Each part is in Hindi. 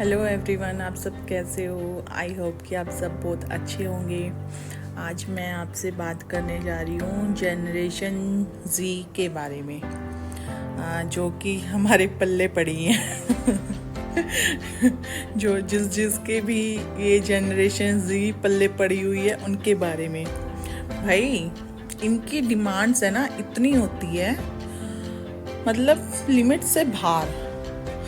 हेलो एवरीवन, आप सब कैसे हो। आई होप कि आप सब बहुत अच्छे होंगे। आज मैं आपसे बात करने जा रही हूँ जनरेशन जी के बारे में, जो कि हमारे पल्ले पड़ी हैं। जो जिसके भी ये जनरेशन जी पल्ले पड़ी हुई है उनके बारे में। भाई, इनकी डिमांड्स है ना इतनी होती है, मतलब लिमिट से बाहर।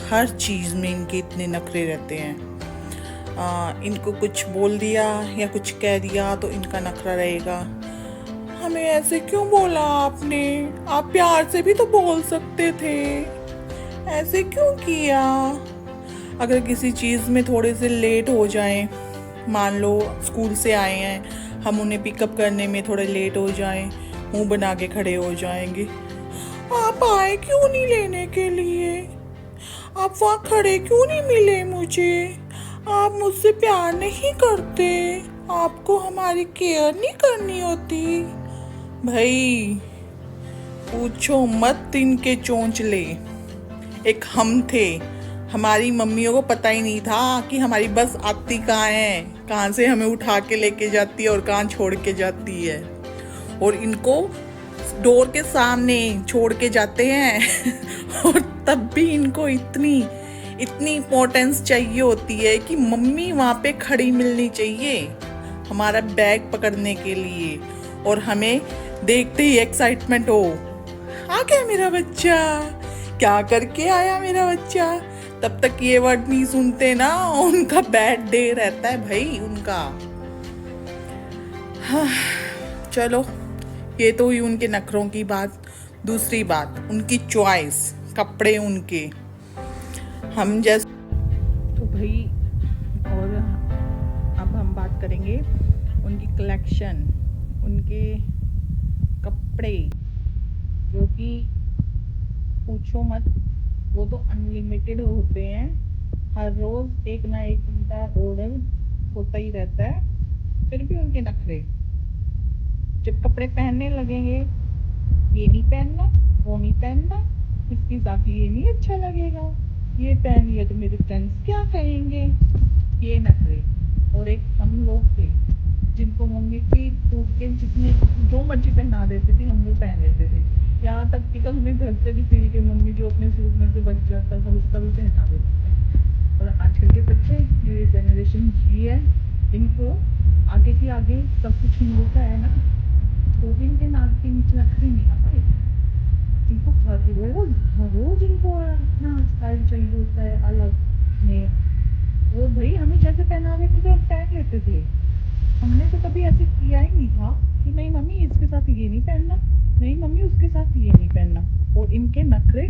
हर चीज़ में इनके इतने नखरे रहते हैं। इनको कुछ बोल दिया या कुछ कह दिया तो इनका नखरा रहेगा, हमें ऐसे क्यों बोला आपने, आप प्यार से भी तो बोल सकते थे, ऐसे क्यों किया। अगर किसी चीज़ में थोड़े से लेट हो जाएं, मान लो स्कूल से आए हैं, हम उन्हें पिकअप करने में थोड़े लेट हो जाएं, मुंह बना के खड़े हो जाएंगे। आप आए क्यों नहीं लेने के लिए, आप वहाँ खड़े क्यों नहीं मिले मुझे, आप मुझसे प्यार नहीं करते, आपको हमारी केयर नहीं करनी होती। भाई पूछो मत इनके चोंचले। एक हम थे, हमारी मम्मियों को पता ही नहीं था कि हमारी बस आती कहाँ है, कहाँ से हमें उठा के लेके जाती है और कहाँ छोड़ के जाती है। और इनको डोर के सामने छोड़ के जाते हैं। और तब भी इनको इतनी इम्पोर्टेंस चाहिए होती है कि मम्मी वहाँ पे खड़ी मिलनी चाहिए हमारा बैग पकड़ने के लिए, और हमें देखते ही एक्साइटमेंट हो, आ गया मेरा बच्चा, क्या करके आया मेरा बच्चा। तब तक ये वर्ड नहीं सुनते ना, उनका बैड डे रहता है भाई उनका। हाँ, चलो ये तो हुई उनके नखरों की बात। दूसरी बात, उनकी चॉइस, कपड़े उनके, हम जैसे तो भाई। और अब हम बात करेंगे उनकी कलेक्शन, उनके कपड़े, जो कि पूछो मत, वो तो अनलिमिटेड होते हैं। हर रोज एक ना एक उनका ऑर्डर होता ही रहता है। फिर भी उनके नखरे, जब कपड़े पहनने लगेंगे, ये नहीं पहनना, वो नहीं पहनना, इसके साथ ये नहीं अच्छा लगेगा, ये पहन लिया तो मेरे फ्रेंड्स क्या कहेंगे, ये नखरे। और एक हम लोग थे जिनको मम्मी पीट टूट के जितने जो मर्जी पहना देती थी हम लोग पहन लेते थे। यहाँ तक कि हमें घर से भी सिल के मम्मी जो अपने सूट में से बच जाता था उसका भी पहना देते थे। और आजकल के बच्चे, जो ये जनरेशन जी है, इनको आगे से आगे सब कुछ मिलता है ना, तो भी इनके नाक के नीचे नखरे नहीं आते। इनको हर रोज इनको अपना स्टाइल चाहिए होता है अलग में। वो भाई हमें जैसे पहना देते थे हम पहन लेते थे। हमने तो कभी ऐसे किया ही नहीं था कि नहीं मम्मी इसके साथ ये नहीं पहनना, नहीं मम्मी उसके साथ ये नहीं पहनना। और इनके नखरे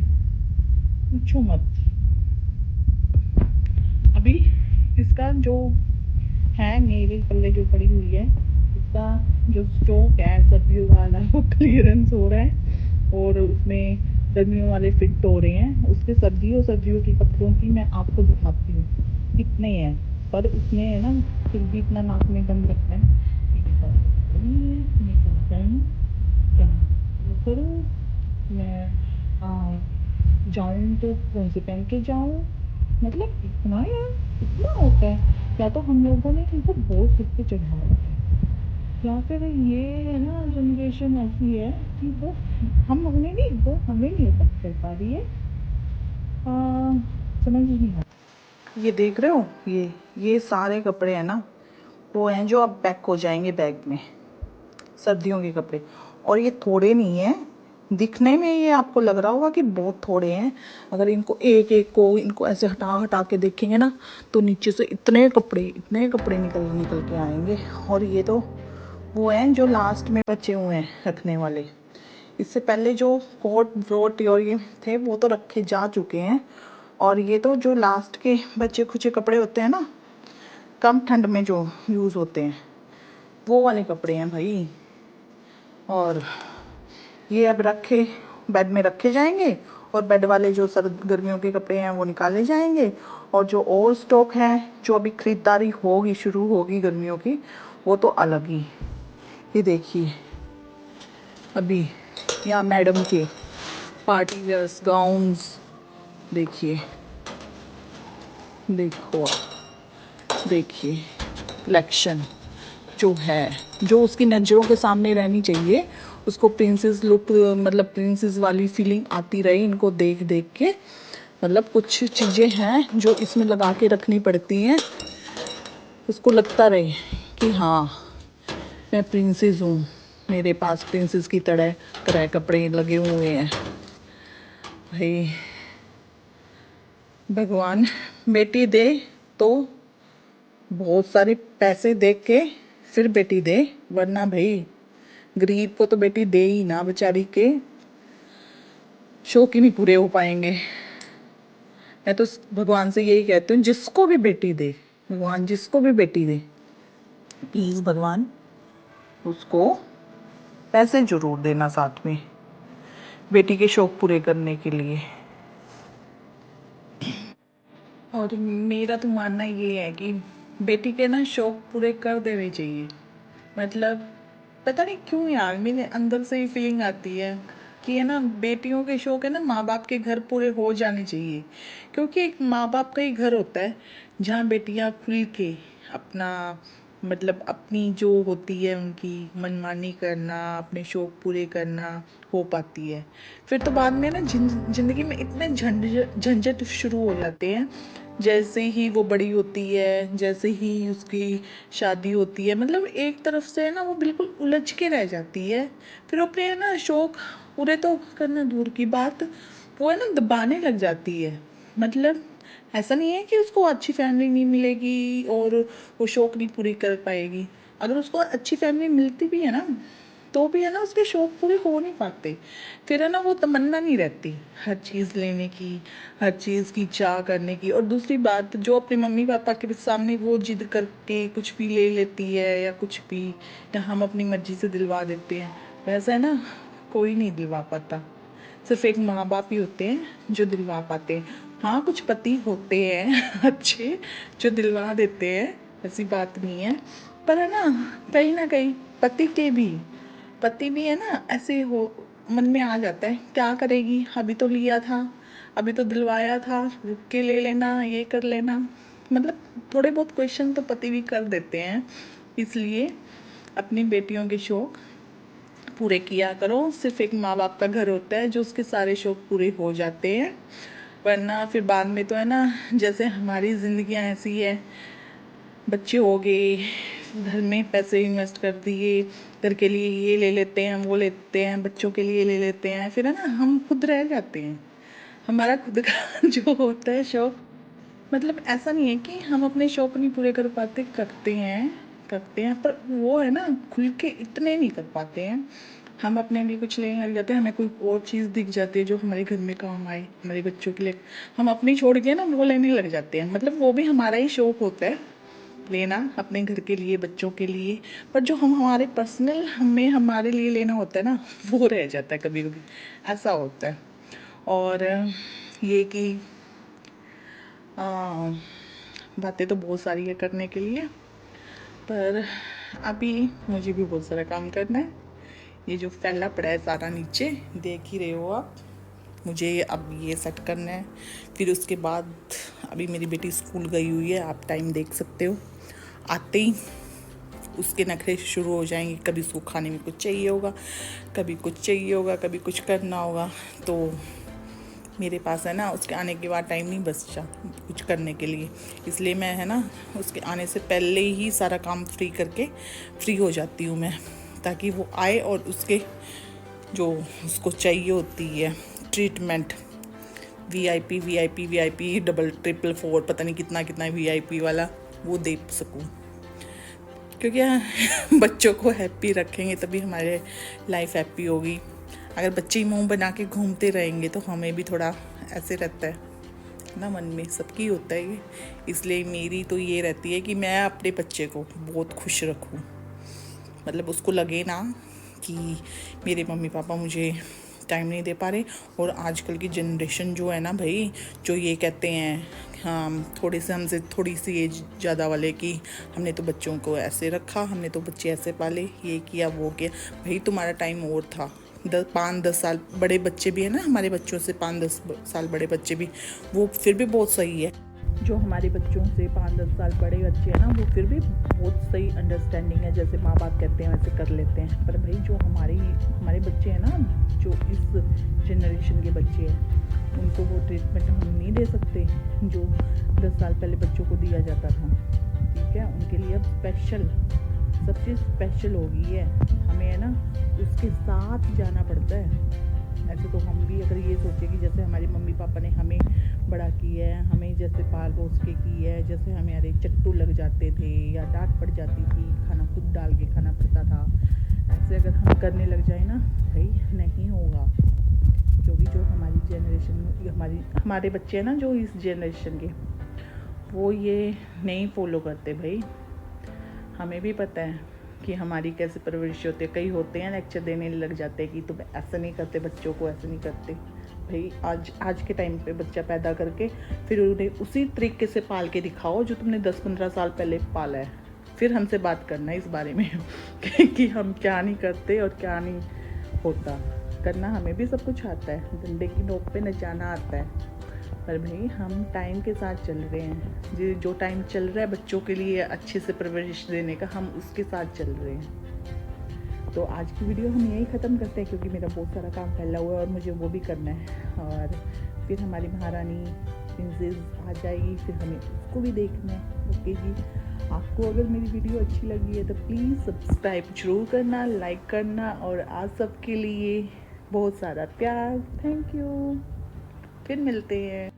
पूछो मत। अभी इसका जो है मेरे पल्ले जो पड़ी हुई है, इसका जो स्टॉक है सर्दियों वाला वो क्लियरेंस हो रहा है, और उसमें गर्मियों वाले फिट हो रहे हैं। उसके सर्दियों के कपड़ों की मैं आपको दिखाती हूँ कितने हैं। पर उसमें है ना, फिर भी इतना नाक में दम रखना है मैं जाऊँ तो कौन से पहन के जाऊँ, मतलब इतना यार, इतना होता है। या तो हम लोगों ने इनको बहुत सिर पे चढ़ा रखा है, या फिर ये है ना जनरेशन ऐसी है कि वो हम उन्हें नहीं, वो हमें नहीं अफेक्ट कर पा रही है। समझ नहीं आ। ये देख रहे हो, ये सारे कपड़े हैं ना, वो हैं जो अब पैक हो जाएंगे बैग में, सर्दियों के कपड़े। और ये थोड़े नहीं हैं, दिखने में ये आपको लग रहा होगा कि बहुत थोड़े हैं। अगर इनको एक एक को इनको ऐसे हटा हटा के देखेंगे ना, तो नीचे से इतने कपड़े निकल निकल के आएंगे। और ये तो वो हैं जो लास्ट में बचे हुए हैं रखने वाले। इससे पहले जो कोट वोट और ये थे वो तो रखे जा चुके हैं। और ये तो जो लास्ट के बचे खुचे कपड़े होते हैं ना, कम ठंड में जो यूज़ होते हैं, वो वाले कपड़े हैं भाई। और ये अब रखे बेड में रखे जाएंगे, और बेड वाले जो सर्द गर्मियों के कपड़े हैं वो निकाले जाएंगे। और जो और स्टॉक है, जो अभी ख़रीदारी होगी, शुरू होगी गर्मियों की, वो तो अलग ही। ये देखिए अभी यहाँ मैडम के पार्टी वेयर्स गाउन्स देखिए, देखो देखिए कलेक्शन जो है, जो उसकी नज़रों के सामने रहनी चाहिए, उसको प्रिंसेस लुक, मतलब प्रिंसेस वाली फीलिंग आती रही इनको देख देख के। मतलब कुछ चीज़ें हैं जो इसमें लगा के रखनी पड़ती हैं, उसको लगता रहे कि हाँ मैं प्रिंसेस हूँ, मेरे पास प्रिंसेस की तरह तरह कपड़े लगे हुए हैं। भाई भगवान बेटी दे तो बहुत सारे पैसे दे के फिर बेटी दे, वरना भाई गरीब को तो बेटी दे ही ना, बेचारी के शौक ही नहीं पूरे हो पाएंगे। मैं तो भगवान से यही कहती हूँ, जिसको भी बेटी दे, भगवान जिसको भी बेटी दे, प्लीज़ भगवान उसको पैसे जरूर देना साथ में, बेटी के शौक पूरे करने के लिए। और मेरा तो मानना ये है कि बेटी के ना शौक पूरे कर देने चाहिए। मतलब पता नहीं क्यों यार, मेरे अंदर से ही फीलिंग आती है कि है ना, बेटियों के शौक है ना माँ बाप के घर पूरे हो जाने चाहिए। क्योंकि एक माँ बाप का ही घर होता है जहाँ बेटियाँ खुल के अपना, मतलब अपनी जो होती है उनकी मनमानी करना, अपने शौक पूरे करना हो पाती है। फिर तो बाद में ना ज़िंदगी में इतने झंझट शुरू हो जाते हैं। जैसे ही वो बड़ी होती है, जैसे ही उसकी शादी होती है, मतलब एक तरफ से ना वो बिल्कुल उलझ के रह जाती है। फिर वो अपने ना शौक पूरे तो करना दूर की बात, वो है ना दबाने लग जाती है। मतलब ऐसा नहीं है कि उसको अच्छी फैमिली नहीं मिलेगी और वो शौक नहीं पूरी कर पाएगी। अगर उसको अच्छी फैमिली मिलती भी है ना, तो भी है ना उसके शौक पूरे हो नहीं पाते। फिर है ना वो तमन्ना नहीं रहती हर चीज़ लेने की, हर चीज़ की चाह करने की। और दूसरी बात, जो अपने मम्मी पापा के सामने वो जिद करके कुछ भी ले लेती है या कुछ भी, या हम अपनी मर्जी से दिलवा देते हैं, वैसा है ना कोई नहीं दिलवा पाता। सिर्फ एक माँ बाप ही होते हैं जो दिलवा पाते हैं। हाँ कुछ पति होते हैं अच्छे जो दिलवा देते हैं, ऐसी बात नहीं है। पर है ना कहीं पति भी है ना ऐसे हो, मन में आ जाता है क्या करेगी, अभी तो लिया था, अभी तो दिलवाया था, रुक के ले लेना, ये कर लेना। मतलब थोड़े बहुत क्वेश्चन तो पति भी कर देते हैं। इसलिए अपनी बेटियों के शौक पूरे किया करो। सिर्फ एक माँ बाप का घर होता है जो उसके सारे शौक पूरे हो जाते हैं, वरना फिर बाद में तो है ना, जैसे हमारी ज़िंदगियाँ ऐसी है, बच्चे हो गए, घर में पैसे इन्वेस्ट कर दिए, घर के लिए ये ले लेते हैं, वो लेते हैं, बच्चों के लिए ले लेते हैं, फिर है ना हम खुद रह जाते हैं। हमारा खुद का जो होता है शौक, मतलब ऐसा नहीं है कि हम अपने शौक नहीं पूरे कर पाते, करते हैं पर वो है ना खुल के इतने नहीं कर पाते हैं। हम अपने लिए कुछ लेने लग जाते हैं, हमें कोई और चीज़ दिख जाती है जो हमारे घर में काम आए, हमारे बच्चों के लिए, हम अपनी छोड़ के ना वो लेने लग जाते हैं। मतलब वो भी हमारा ही शौक होता है लेना, अपने घर के लिए, बच्चों के लिए। पर जो हम हमारे पर्सनल हमें हमारे लिए लेना होता है ना, वो रह जाता है कभी कभी, ऐसा होता है। और ये कि बातें तो बहुत सारी है करने के लिए, पर अभी मुझे भी बहुत सारा काम करना है। ये जो फैला पड़ा है सारा नीचे देख ही रहे हो आप, मुझे अब ये सेट करना है। फिर उसके बाद अभी मेरी बेटी स्कूल गई हुई है, आप टाइम देख सकते हो, आते ही उसके नखरे शुरू हो जाएंगे। कभी उसको खाने में कुछ चाहिए होगा, कभी कुछ चाहिए होगा, कभी कुछ करना होगा। तो मेरे पास है ना उसके आने के बाद टाइम नहीं बचता कुछ करने के लिए। इसलिए मैं है ना उसके आने से पहले ही सारा काम फ्री हो जाती हूँ मैं, ताकि वो आए और उसके जो उसको चाहिए होती है treatment, VIP double triple four, पता नहीं कितना कितना वीआईपी वाला, वो दे सकूँ। क्योंकि बच्चों को हैप्पी रखेंगे तभी हमारे लाइफ हैप्पी होगी। अगर बच्चे ही मुंह बना के घूमते रहेंगे तो हमें भी थोड़ा ऐसे रहता है ना, मन में सबकी होता है ये। इसलिए मेरी तो ये रहती है कि मैं अपने बच्चे को बहुत खुश रखूं, मतलब उसको लगे ना कि मेरे मम्मी पापा मुझे टाइम नहीं दे पा रहे। और आजकल की जनरेशन जो है ना भाई, जो ये कहते हैं हाँ थोड़े से हमसे थोड़ी सी एज ज़्यादा वाले, कि हमने तो बच्चों को ऐसे रखा, हमने तो बच्चे ऐसे पाले, ये किया वो किया। भाई तुम्हारा टाइम और था, 5-10 साल बड़े बच्चे भी है ना, हमारे बच्चों से 5-10 साल बड़े बच्चे भी, वो फिर भी बहुत सही है। जो हमारे बच्चों से 5-10 साल बड़े बच्चे हैं ना, वो फिर भी बहुत सही अंडरस्टैंडिंग है, जैसे माँ बाप कहते हैं वैसे कर लेते हैं। पर भाई जो हमारे बच्चे हैं ना, जो इस जनरेशन के बच्चे हैं, उनको वो ट्रीटमेंट हम नहीं दे सकते जो 10 साल पहले बच्चों को दिया जाता था। ठीक है, उनके लिए अब स्पेशल सब चीज़ स्पेशल हो गई है। हमें है ना उसके साथ जाना पड़ता है। ऐसे तो हम भी अगर ये सोचे कि जैसे हमारे मम्मी पापा ने हमें बड़ा किया है, हमें जैसे पाल पोस के की है, जैसे हमारे चट्टू लग जाते थे या डांट पड़ जाती थी, खाना खुद डाल के खाना पड़ता था, ऐसे अगर हम करने लग जाए ना भाई, नहीं होगा। क्योंकि जो हमारी जनरेशन, हमारे बच्चे हैं ना जो इस जनरेशन के, वो ये नहीं फॉलो करते भाई। हमें भी पता है कि हमारी कैसे परवरिश होती है। कई होते हैं लेक्चर देने लग जाते हैं कि तुम ऐसा नहीं करते, बच्चों को ऐसे नहीं करते। भाई आज के टाइम पे बच्चा पैदा करके फिर उन्हें उसी तरीके से पाल के दिखाओ जो तुमने 10-15 साल पहले पाला है, फिर हमसे बात करना इस बारे में कि हम क्या नहीं करते और क्या नहीं होता। करना हमें भी सब कुछ आता है, डंडे की नोक पे नचाना आता है। पर भाई हम टाइम के साथ चल रहे हैं। जो टाइम चल रहा है बच्चों के लिए अच्छे से परवरिश देने का, हम उसके साथ चल रहे हैं। तो आज की वीडियो हम यही ख़त्म करते हैं, क्योंकि मेरा बहुत सारा काम फैला हुआ है और मुझे वो भी करना है। और फिर हमारी महारानी प्रिंसेस आ जाएगी, फिर हमें उसको भी देखना है। ओके जी, आपको अगर मेरी वीडियो अच्छी लगी है तो प्लीज़ सब्सक्राइब जरूर करना, लाइक करना, और आज सबके लिए बहुत सारा प्यार। थैंक यू, फिर मिलते हैं।